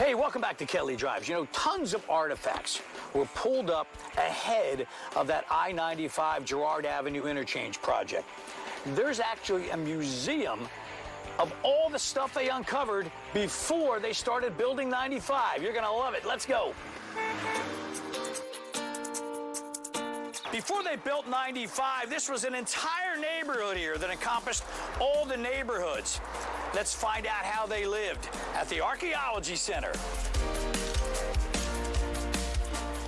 Hey, welcome back to Kelly Drives. You know, tons of artifacts were pulled up ahead of that I-95 Girard Avenue Interchange project. There's actually a museum of all the stuff they uncovered before they started building 95. You're gonna love it. Let's go. Before they built 95, this was an entire neighborhood here that encompassed all the neighborhoods. Let's find out how they lived at the Archaeology Center.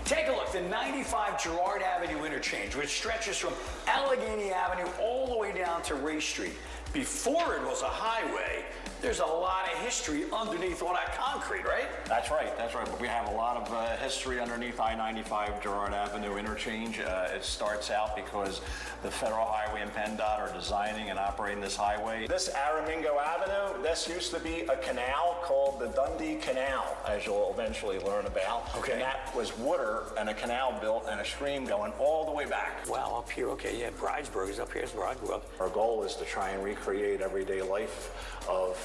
Take a look, the 95 Girard Avenue Interchange, which stretches from Allegheny Avenue all the way down to Ray Street. Before it was a highway, there's a lot of history underneath all that concrete, right? That's right, that's right. But we have a lot of history underneath I-95 Girard Avenue Interchange. It starts out because the Federal Highway and PennDOT are designing and operating this highway. This Aramingo Avenue, this used to be a canal called the Dundee Canal, as you'll eventually learn about. Okay. And that was water and a canal built and a stream going all the way back. Wow, up here, okay, yeah, Bridesburg is up here, is where I grew up. Our goal is to try and recreate everyday life of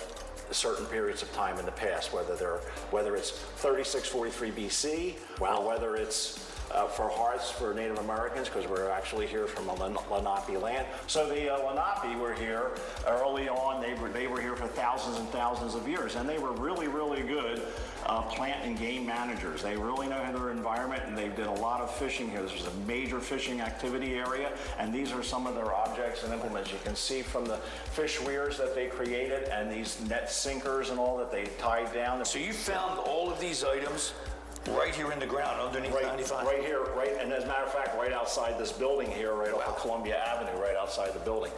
certain periods of time in the past, whether it's 3643 BC, or whether it's for hearts for Native Americans, because we're actually here from a Lenape land. So the Lenape were here early on. They were here for thousands and thousands of years, and they were really, really good plant and game managers. They really know their environment, and they did a lot of fishing here. This was a major fishing activity area, and these are some of their objects and implements. You can see from the fish weirs that they created and these net sinkers and all that they tied down. So you found all of these items right here in the ground underneath 95? Right here, right, and as a matter of fact, right outside this building here, right off of Columbia Avenue, right outside the building.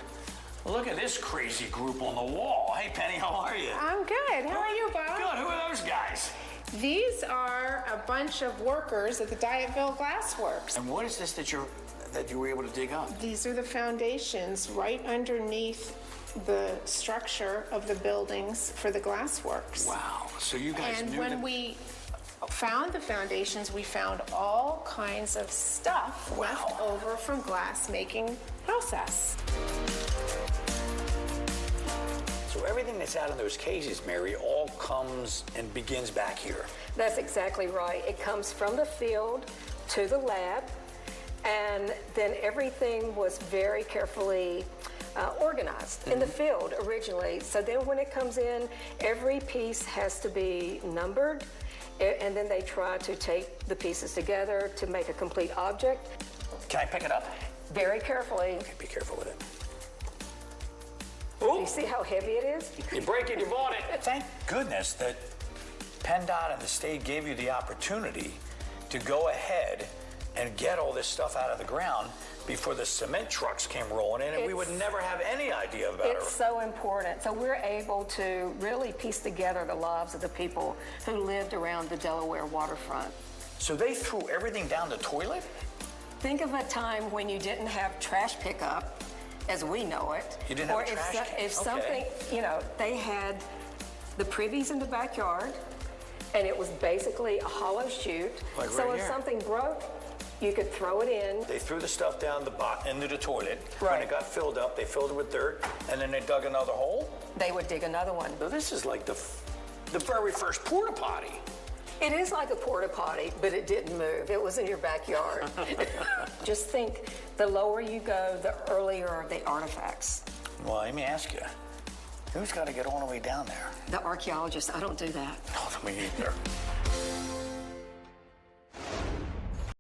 Look at this crazy group on the wall. Hey, Penny, how are you? I'm good. How are you, Bob? Good. Who are those guys? These are a bunch of workers at the Dyetville Glass Works. And what is this that you were able to dig up? These are the foundations right underneath the structure of the buildings for the glass works. Wow. So you guys and knew when we found the foundations, we found all kinds of stuff left over from glass making process. So everything that's out of those cases, Mary, all comes and begins back here. That's exactly right. It comes from the field to the lab, and then everything was very carefully organized in the field originally. So then when it comes in, every piece has to be numbered, and then they try to take the pieces together to make a complete object. Can I pick it up? Very carefully. Okay, be careful with it. Do you see how heavy it is? You break it, you bought it. Thank goodness that PennDOT and the state gave you the opportunity to go ahead and get all this stuff out of the ground before the cement trucks came rolling in, and we would never have any idea about it. It's so important. So we're able to really piece together the lives of the people who lived around the Delaware waterfront. So they threw everything down the toilet? Think of a time when you didn't have trash pickup as we know it. You didn't have a trash can? If something, you know, they had the privies in the backyard, and it was basically a hollow chute. Like so right if here. something broke, you could throw it in. They threw the stuff down into the toilet. Right. When it got filled up, they filled it with dirt, and then they dug another hole? They would dig another one. So this is like the very first porta potty. It is like a porta potty, but it didn't move. It was in your backyard. Just think, the lower you go, the earlier the artifacts. Well, let me ask you, who's got to get all the way down there? The archaeologists, I don't do that. No, me either.